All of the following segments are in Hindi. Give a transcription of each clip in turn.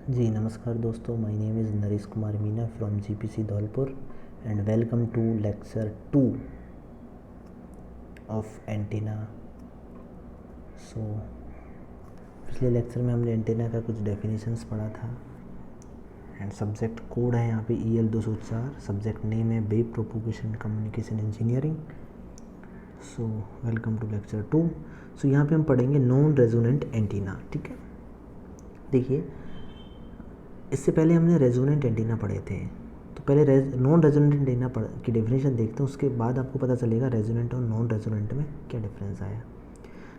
जी नमस्कार दोस्तों, my name is Naresh Kumar Meena from GPC Dholpur and welcome to lecture 2 of antenna. So पिछले लेक्चर में हमने एंटीना का कुछ डेफिनेशंस पढ़ा था एंड सब्जेक्ट कोड है यहाँ पे EL 204। सब्जेक्ट नेम है wave propagation communication engineering. So welcome to lecture 2। So यहाँ पे हम पढ़ेंगे नॉन रेजोनेंट एंटीना। ठीक है, देखिए इससे पहले हमने रेजोनेंट एंटीना पढ़े थे, तो पहले नॉन रेजोनेंट एंटीना की डेफिनेशन देखते हैं, उसके बाद आपको पता चलेगा रेजोनेंट और नॉन रेजोनेंट में क्या डिफरेंस आया।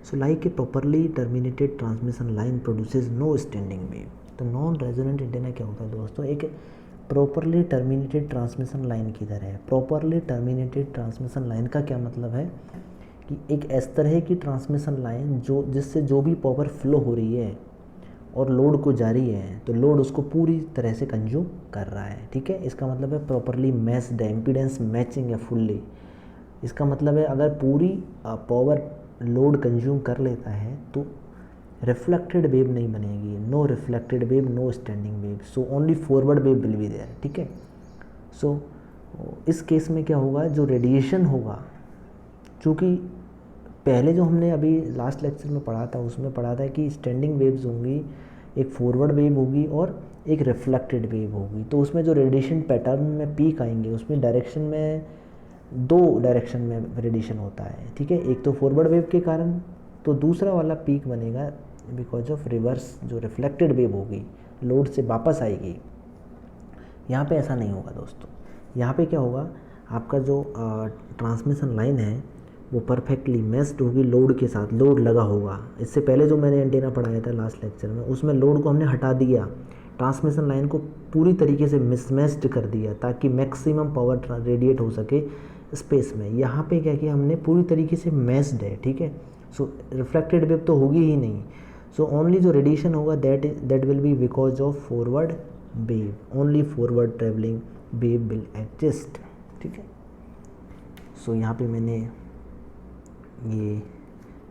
So like a properly terminated transmission line produces no standing wave. तो नॉन रेजोनेंट एंटीना क्या होता है दोस्तों? एक प्रॉपरली टर्मिनेटेड ट्रांसमिशन लाइन की तरह है। प्रॉपरली टर्मिनेटेड ट्रांसमिशन लाइन का क्या मतलब है कि एक इस तरह की ट्रांसमिशन लाइन जिससे जो भी पावर फ्लो हो रही है और लोड को जारी है, तो लोड उसको पूरी तरह से कंज्यूम कर रहा है। ठीक है, इसका मतलब है प्रॉपरली मैच्ड है, इम्पीडेंस मैचिंग है फुल्ली। इसका मतलब है अगर पूरी पावर लोड कंज्यूम कर लेता है तो रिफ्लेक्टेड वेव नहीं बनेगी। No reflected wave, no standing wave, so only forward wave will be there. ठीक है, सो इस केस में क्या होगा, जो रेडिएशन होगा, चूँकि पहले जो हमने अभी लास्ट लेक्चर में पढ़ा था उसमें पढ़ा था कि स्टैंडिंग वेव्स होंगी, एक फॉरवर्ड वेव होगी और एक रिफ्लेक्टेड वेव होगी। तो उसमें जो रेडिएशन पैटर्न में पीक आएंगे उसमें डायरेक्शन में दो डायरेक्शन में रेडिएशन होता है। ठीक है, एक तो फॉरवर्ड वेव के कारण, तो दूसरा वाला पीक बनेगा बिकॉज ऑफ रिवर्स, जो रिफ्लेक्टेड वेव होगी लोड से वापस आएगी। यहाँ पे ऐसा नहीं होगा दोस्तों। यहाँ पे क्या होगा, आपका जो ट्रांसमिशन लाइन है वो परफेक्टली मैच्ड होगी लोड के साथ, लोड लगा होगा। इससे पहले जो मैंने एंटीना पढ़ाया था लास्ट लेक्चर में, उसमें लोड को हमने हटा दिया, ट्रांसमिशन लाइन को पूरी तरीके से मिसमैच्ड कर दिया ताकि मैक्सिमम पावर रेडिएट हो सके स्पेस में। यहाँ पे क्या किया हमने, पूरी तरीके से मैच्ड है। ठीक है, सो रिफ्लेक्टेड वेव तो होगी ही नहीं। सो ओनली जो रेडिएशन होगा that will B because of forward wave, only forward travelling wave will exist. ठीक है, सो यहाँ पे मैंने ये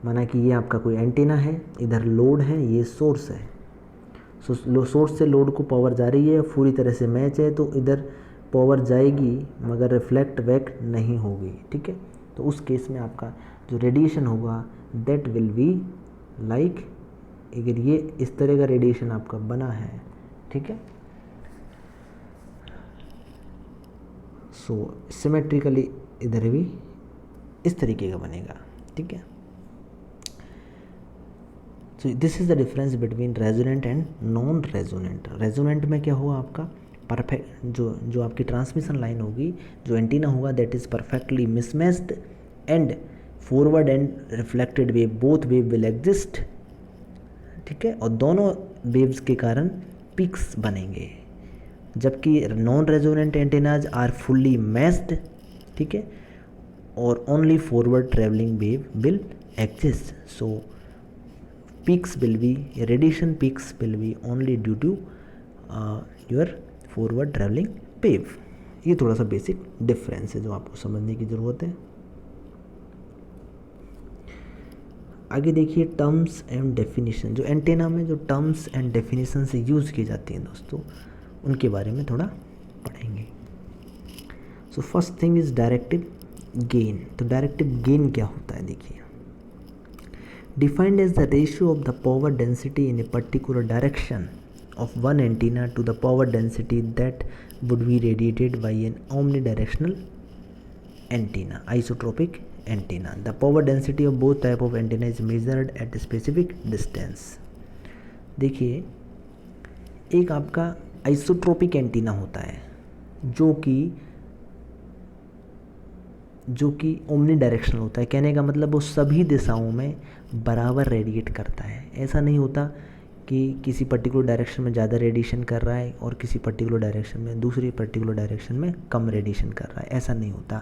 माना कि ये आपका कोई एंटीना है, इधर लोड है, ये सोर्स है। सो सोर्स से लोड को पावर जा रही है, पूरी तरह से मैच है, तो इधर पावर जाएगी मगर रिफ्लेक्ट बैक नहीं होगी। ठीक है, तो उस केस में आपका जो रेडिएशन होगा दैट विल बी लाइक, अगर ये इस तरह का रेडिएशन आपका बना है, ठीक है, सो सिमेट्रिकली इधर भी इस तरीके का बनेगा। ठीक है, सो this is the difference between resonant and non resonant. Resonant में क्या होगा, आपका परफेक्ट जो आपकी ट्रांसमिशन लाइन होगी, जो एंटीना होगा that is perfectly mismatched and forward and reflected wave both wave will exist. ठीक है, और दोनों वेव्स के कारण पिक्स बनेंगे, जबकि non resonant antennas are fully matched. ठीक है, और only forward traveling wave will exist, so peaks will be, radiation peaks will be only due to your forward traveling wave। ये थोड़ा सा बेसिक डिफरेंस है जो आपको समझने की ज़रूरत है। आगे देखिए टर्म्स एंड डेफिनेशन। जो एंटेना में जो टर्म्स एंड डेफिनेशन से यूज़ की जाती हैं दोस्तों, उनके बारे में थोड़ा पढ़ेंगे। So first thing is directive gain. तो डायरेक्टिव गेन क्या होता है, देखिए, defined as the ratio of the power density in a particular direction of one antenna to the power density that would be radiated by an omni directional antenna, isotropic antenna. The power density of both type of antenna is measured eight a specific distance. देखिए, एक आपका आइसोट्रोपिक एंटीना होता है जो कि ओमनी डायरेक्शनल होता है। कहने का मतलब वो सभी दिशाओं में बराबर रेडिएट करता है। ऐसा नहीं होता कि किसी पर्टिकुलर डायरेक्शन में ज़्यादा रेडिएशन कर रहा है और किसी पर्टिकुलर डायरेक्शन में, दूसरी पर्टिकुलर डायरेक्शन में कम रेडिएशन कर रहा है, ऐसा नहीं होता।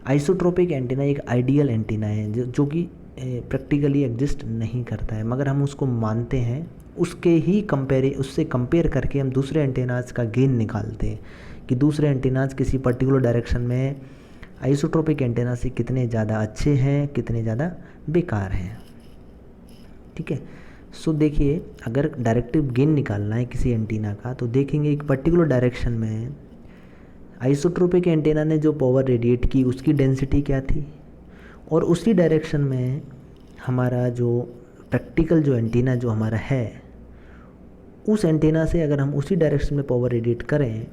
आइसोट्रोपिक एंटीना एक आइडियल एंटीना है जो कि प्रैक्टिकली एग्जिस्ट नहीं करता है, मगर हम उसको मानते हैं। उससे कंपेयर करके हम दूसरे एंटीनाज का गेन निकालते हैं कि दूसरे एंटीनाज किसी पर्टिकुलर डायरेक्शन में आइसोट्रोपिक एंटेना से कितने ज़्यादा अच्छे हैं, कितने ज़्यादा बेकार हैं। ठीक है, सो देखिए, अगर डायरेक्टिव गेन निकालना है किसी एंटीना का तो देखेंगे एक पर्टिकुलर डायरेक्शन में आइसोट्रोपिक एंटीना ने जो पावर रेडिएट की उसकी डेंसिटी क्या थी, और उसी डायरेक्शन में हमारा जो प्रैक्टिकल जो एंटीना जो हमारा है उस एंटीना से अगर हम उसी डायरेक्शन में पावर रेडिएट करें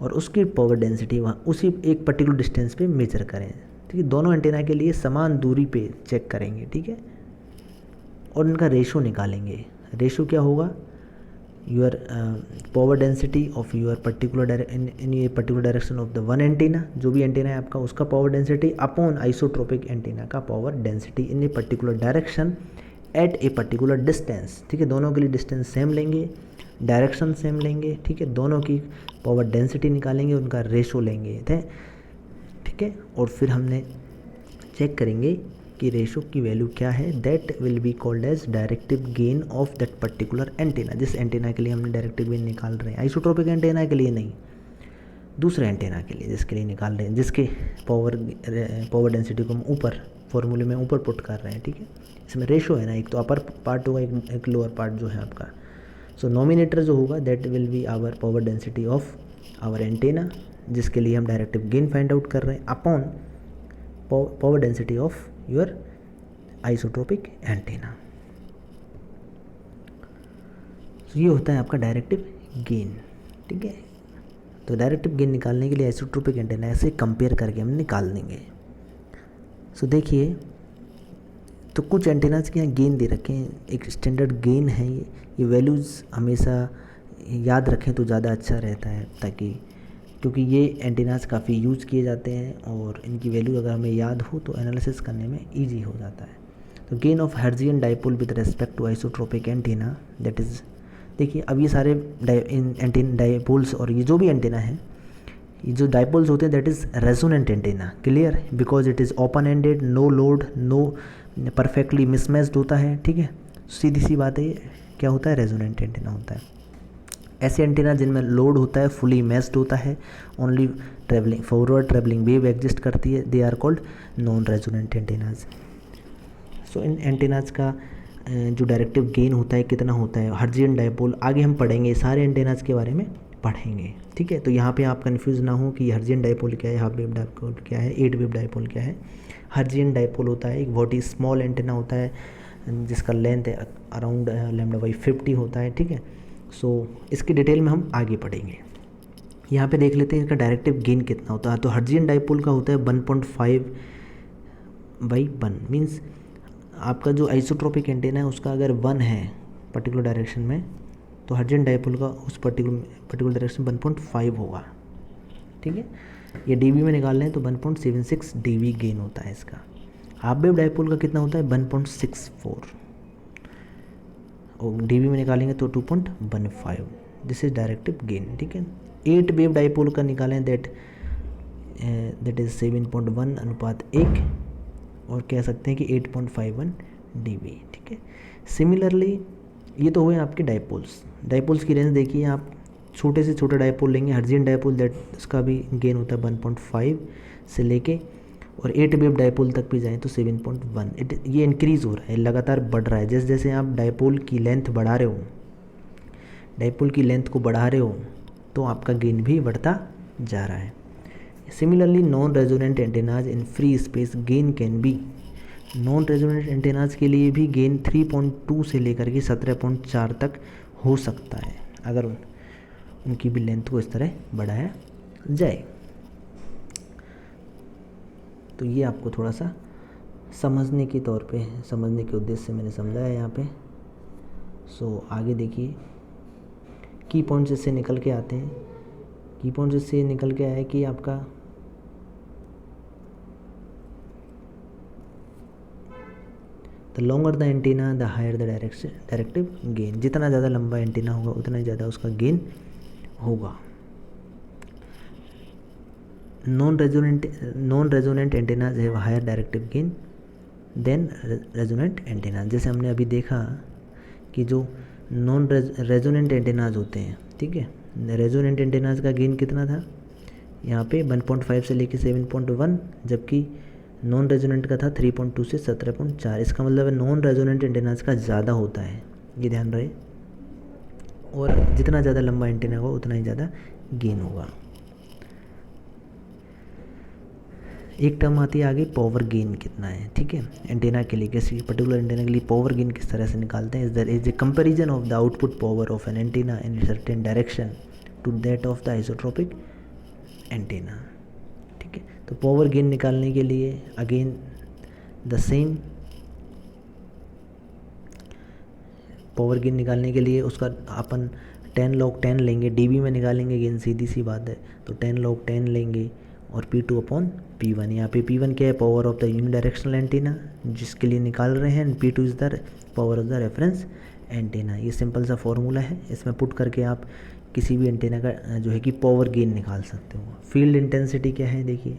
और उसकी पावर डेंसिटी वहाँ उसी एक पर्टिकुलर डिस्टेंस पे मेजर करें, ठीक है। दोनों एंटीना के लिए समान दूरी पे चेक करेंगे, ठीक है, और उनका रेशो निकालेंगे। रेशो क्या होगा, your power density of your particular in ये particular direction of the one antenna, जो भी एंटीना है आपका उसका power density upon isotropic antenna का power density in a particular direction at a particular distance, ठीक है। दोनों के लिए डिस्टेंस सेम लेंगे, डायरेक्शन सेम लेंगे, ठीक है, दोनों की पावर डेंसिटी निकालेंगे, उनका रेशो लेंगे, ठीक है। और फिर हमने चेक करेंगे कि रेशो की वैल्यू क्या है, that will be called as directive gain of that particular antenna. जिस एंटीना के लिए हमने डायरेक्टिव गेन निकाल रहे हैं, आइसोट्रोपिक एंटीना के लिए नहीं, दूसरे एंटीना के लिए जिसके लिए निकाल रहे हैं, जिसके पावर डेंसिटी को हम ऊपर फॉर्मूले में ऊपर पुट कर रहे हैं, ठीक है। इसमें रेशो है ना, एक तो अपर पार्ट होगा, एक लोअर पार्ट जो है आपका। सो नॉमिनेटर जो होगा that will be our power density of our antenna, जिसके लिए हम डायरेक्टिव गेन फाइंड आउट कर रहे हैं, upon power density of your isotropic antenna. तो ये होता है आपका डायरेक्टिव गेन, ठीक है। तो डायरेक्टिव गेन निकालने के लिए आइसोट्रोपिक एंटीना ऐसे कंपेयर करके हम निकाल देंगे। सो देखिए, तो कुछ एंटीनाज के यहाँ गेन दे रखे हैं, एक स्टैंडर्ड गेन है, ये वैल्यूज़ हमेशा याद रखें तो ज़्यादा अच्छा रहता है, ताकि क्योंकि ये एंटीनाज काफ़ी यूज़ किए जाते हैं और इनकी वैल्यू अगर हमें याद हो तो एनालिसिस करने में ईजी हो जाता है। तो gain of Hertzian dipole with respect to isotropic antenna, that is, देखिए अब ये सारे डाइपोल्स और ये जो भी एंटीना है, ये जो डाइपोल्स होते हैं that is resonant antenna, clear, because it is open ended, no load, no perfectly mismatched होता है, ठीक है। सीधी सी बात है, क्या होता है, रेजोनेंट एंटीना होता है। ऐसे एंटीना जिनमें लोड होता है, फुली मैच्ड होता है, only travelling forward travelling wave exist करती है, they are called non resonant antennas. So in antennas का जो डायरेक्टिव गेन होता है कितना होता है, हर्ट्जियन डाइपोल, आगे हम पढ़ेंगे, सारे एंटीनाज के बारे में पढ़ेंगे, ठीक है। तो यहाँ पे आप कंफ्यूज ना हो कि हर्ट्जियन डाइपोल क्या है, हाफ वेव डाइपोल क्या है, 8 वेव डाइपोल क्या है। हर्ट्जियन डाइपोल होता है एक बहुत ही स्मॉल एंटीना होता है जिसका लेंथ अराउंड λ/50 होता है, ठीक है। सो इसकी डिटेल में हम आगे पढ़ेंगे। यहाँ पे देख लेते हैं इसका डायरेक्टिव गेन कितना होता है। तो हर्ट्जियन डाइपोल का होता है 1.5/1, मीन्स आपका जो आइसोट्रोपिक एंटीना है उसका अगर 1 है पर्टिकुलर डायरेक्शन में, तो हर्ट्जियन डाइपोल का उस पर्टिकुलर डायरेक्शन 1.5 होगा, ठीक है। ये डीबी में निकाल लें तो 1.76 डीबी गेन होता है इसका। हाफ वेव डाइपोल का कितना होता है, 1.64, और डीबी में निकालेंगे तो 2.15, दिस इज डायरेक्टिव गेन, ठीक है। 8 वेव डाइपोल का निकालें दैट इज 7.1:1, और कह सकते हैं कि 8.51 डीबी, ठीक है। सिमिलरली ये तो हुए आपके डाइपोल्स की रेंज देखिए आप, छोटे से छोटा डाइपोल लेंगे, हर्ट्जियन डाइपोल दैट उसका भी गेन होता है 1.5 से लेके, और 8 वेव डाइपोल तक भी जाएँ तो 7.1। ये इंक्रीज़ हो रहा है, लगातार बढ़ रहा है, जैसे जैसे आप डाइपोल की लेंथ बढ़ा रहे हो, डाइपोल की लेंथ को बढ़ा रहे हो तो आपका गेन भी बढ़ता जा रहा है। Similarly non resonant antennas in free space gain can be, non resonant antennas के लिए भी गेन 3.2 से लेकर के 17.4 तक हो सकता है, अगर उनकी भी लेंथ को इस तरह बढ़ाया जाए। तो ये आपको थोड़ा सा समझने के तौर पे, समझने के उद्देश्य से मैंने समझाया यहाँ पे। सो आगे देखिए, की पॉइंट्स इससे निकल के आते हैं। की पॉइंट्स इससे निकल के आया कि आपका the longer the antenna the higher the directive gain, जितना ज़्यादा लंबा एंटीना होगा उतना ही ज़्यादा उसका गेन होगा। Non resonant antennas have higher directive gain than resonant antennas. जैसे हमने अभी देखा कि जो नॉन रेजोनेंट एंटीनाज होते हैं, ठीक है, रेजोनेंट एंटीनाज का गेन कितना था यहाँ पे 1.5 से लेके 7.1, जबकि नॉन रेजोनेंट का था 3.2 से 17.4, इसका मतलब है नॉन रेजोनेंट एंटेनास का ज़्यादा होता है, ये ध्यान रहे। और जितना ज़्यादा लंबा एंटेना होगा उतना ही ज़्यादा गेन होगा। एक टर्म आती है आगे, पावर गेन कितना है, ठीक है। एंटेना के लिए, किसी पर्टिकुलर एंटेना के लिए पावर गेन किस तरह से निकालते हैं, there is a comparison of the output power of an antenna in certain direction to that of the isotropic antenna, ठीक है। तो पावर गेन निकालने के लिए again the same, power gain निकालने के लिए उसका अपन 10 log 10 लेंगे, डीबी में निकालेंगे गेन, सीधी सी बात है। तो 10 log 10 लेंगे और P2 अपॉन P1, यहाँ पे P1 क्या है, power of the unidirectional antenna जिसके लिए निकाल रहे हैं, P2 is the power of the reference antenna. ये सिंपल सा फॉर्मूला है, इसमें पुट करके आप किसी भी एंटीना का जो है कि पावर गेन निकाल सकते हो। फील्ड इंटेंसिटी क्या है, देखिए,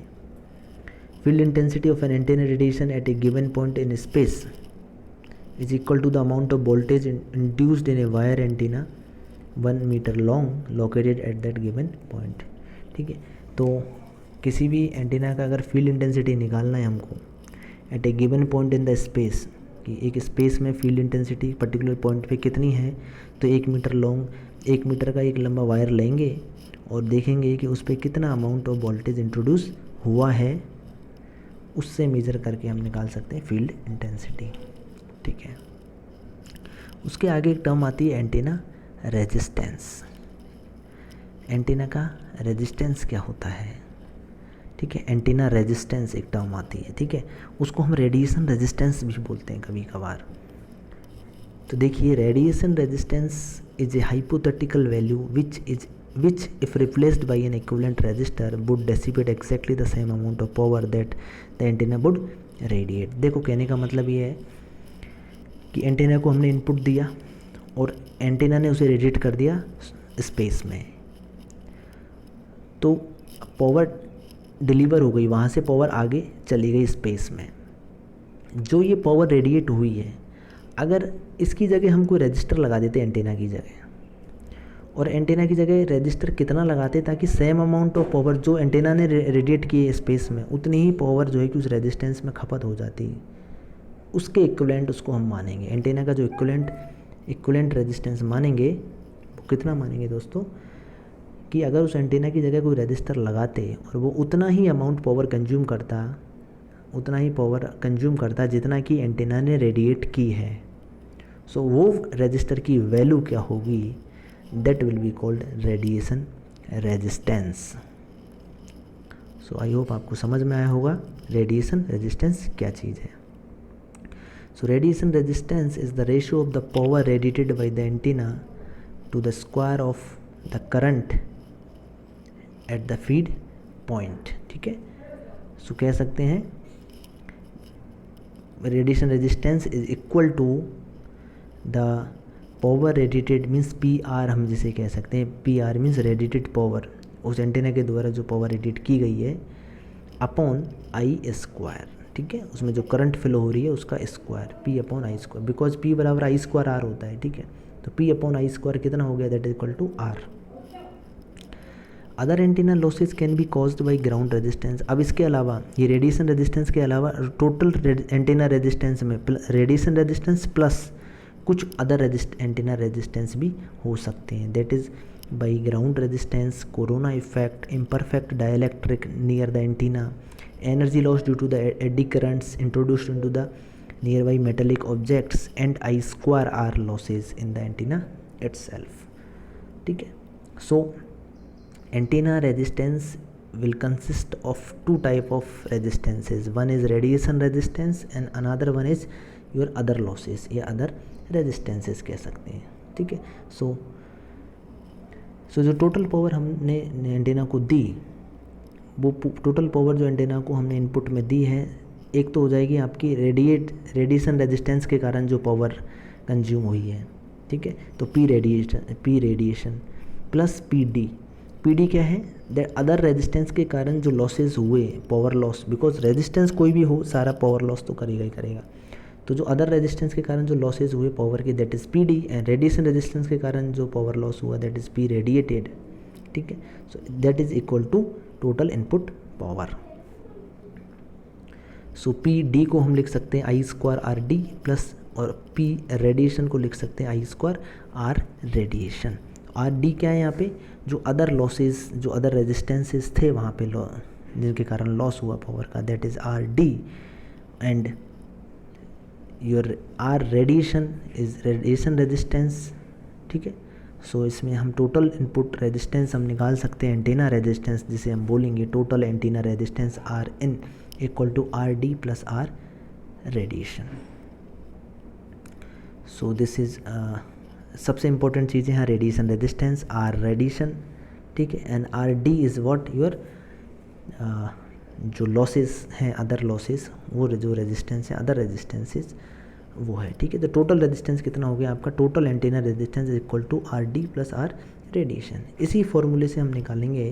field intensity of an antenna radiation at a given point in space is equal to the amount of voltage induced in a wire antenna 1 meter long located at that given point, ठीक है। तो किसी भी एंटीना का अगर फील्ड इंटेंसिटी निकालना है हमको at a given point in the space, कि एक स्पेस में फील्ड इंटेंसिटी पर्टिकुलर पॉइंट पे कितनी है, तो 1 मीटर लॉन्ग, 1 मीटर का एक लंबा वायर लेंगे और देखेंगे कि उस पर कितना अमाउंट ऑफ वोल्टेज इंट्रोड्यूस हुआ है, उससे मेजर करके हम निकाल सकते हैं फील्ड इंटेंसिटी, ठीक है। उसके आगे एक टर्म आती है एंटीना रेजिस्टेंस। एंटीना का रेजिस्टेंस क्या होता है, ठीक है। एंटीना रेजिस्टेंस एक टर्म आती है, ठीक है। उसको हम रेडिएशन रेजिस्टेंस भी बोलते हैं कभी कभार। तो देखिए, radiation resistance is a hypothetical value which if replaced by an equivalent resistor would dissipate exactly the same amount of power that the antenna would radiate। देखो, कहने का मतलब ये है कि एंटेना को हमने इनपुट दिया और एंटेना ने उसे रेडिएट कर दिया स्पेस में, तो पावर डिलीवर हो गई, वहाँ से पावर आगे चली गई स्पेस में। जो ये पावर रेडिएट हुई है, अगर इसकी जगह हम कोई रजिस्टर लगा देते एंटेना की जगह, और एंटेना की जगह रजिस्टर कितना लगाते ताकि सेम अमाउंट ऑफ पावर जो एंटेना ने रेडिएट की है स्पेस में, उतनी ही पावर जो है कि उस रेजिस्टेंस में खपत हो जाती है, उसके इक्विवेलेंट उसको हम मानेंगे। एंटेना का जो इक्विवेलेंट रेजिस्टेंस मानेंगे, वो कितना मानेंगे दोस्तों, कि अगर उस एंटेना की जगह कोई रजिस्टर लगाते और वो उतना ही अमाउंट पावर कंज्यूम करता जितना कि एंटेना ने रेडिएट की है, सो वो रजिस्टर की वैल्यू क्या होगी, that will be called radiation resistance. So I hope आपको समझ में आया होगा रेडिएशन रेजिस्टेंस क्या चीज़ है। So radiation resistance is the ratio of the power radiated by the antenna to the square of the current at the feed point, ठीक है। So कह सकते हैं radiation resistance is equal to the power radiated means PR, हम जिसे कह सकते हैं PR means radiated power, उस एंटेना के द्वारा जो पावर रेडिएट की गई है, अपॉन आई स्क्वायर, ठीक है। उसमें जो करंट फ्लो हो रही है उसका square, P upon I square, because P बराबर आई स्क्वायर R होता है, ठीक है। तो P अपॉन आई स्क्वायर कितना हो गया, that is equal to R। Other antenna losses can be caused by ground resistance. अब इसके अलावा, ये रेडिएशन रेजिस्टेंस के अलावा टोटल एंटीना रेजिस्टेंस में रेडिएशन रेजिस्टेंस प्लस कुछ अदर एंटीना रेजिस्टेंस भी हो सकते हैं, that is by ground resistance, corona effect, imperfect dielectric near the antenna, energy loss due to the eddy currents introduced into the nearby metallic objects, and I square R losses in the antenna itself, ठीक है। So antenna resistance will consist of two type of resistances, one is radiation resistance and another one is your other losses या other resistances कह सकते हैं, ठीक है। So जो टोटल पावर हमने एंटेना को दी, वो टोटल पावर जो एंटेना को हमने इनपुट में दी है, एक तो हो जाएगी आपकी रेडिएशन रेजिस्टेंस के कारण जो पावर कंज्यूम हुई है, ठीक है। तो P radiation plus P D क्या है, दैट अदर रेजिस्टेंस के कारण जो लॉसेस हुए, पावर लॉस, बिकॉज रेजिस्टेंस कोई भी हो सारा पावर लॉस तो करेगा ही करेगा। तो जो अदर रेजिस्टेंस के कारण जो लॉसेज हुए पावर के, that is PD, and radiation resistance के कारण जो पावर लॉस हुआ, दैट इज़ P रेडिएटेड, ठीक है। So that is equal to total input power. So P D को हम लिख सकते हैं I square R D plus, और पी रेडिएशन को लिख सकते हैं I square R radiation. R D क्या है यहाँ पे, जो अदर लॉसेस, जो अदर रेजिस्टेंसेस थे वहाँ पे जिनके कारण लॉस हुआ पावर का, that is R D, and your R radiation is radiation resistance. ठीक है, सो इसमें हम टोटल इनपुट रेजिस्टेंस हम निकाल सकते हैं, एंटीना रेजिस्टेंस, जिसे हम बोलेंगे total antenna resistance R in equal to R D plus R radiation. So this is सबसे इम्पोर्टेंट चीज़ें हैं रेडिएशन रेजिस्टेंस, आर रेडिएशन, ठीक है, and R D is what your जो लॉसेस हैं, अदर लॉसेस, वो जो रेजिस्टेंस है अदर रेजिस्टेंसेस वो है। ठीक है, तो टोटल रेजिस्टेंस कितना हो गया आपका, total antenna resistance equal to R D plus R radiation. इसी फॉर्मूले से हम निकालेंगे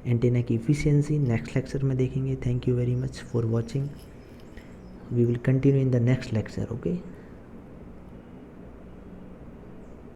एंटीना की इफिशियंसी, नेक्स्ट लेक्चर में देखेंगे। Thank you very much for watching, we will continue in the next lecture. Okay.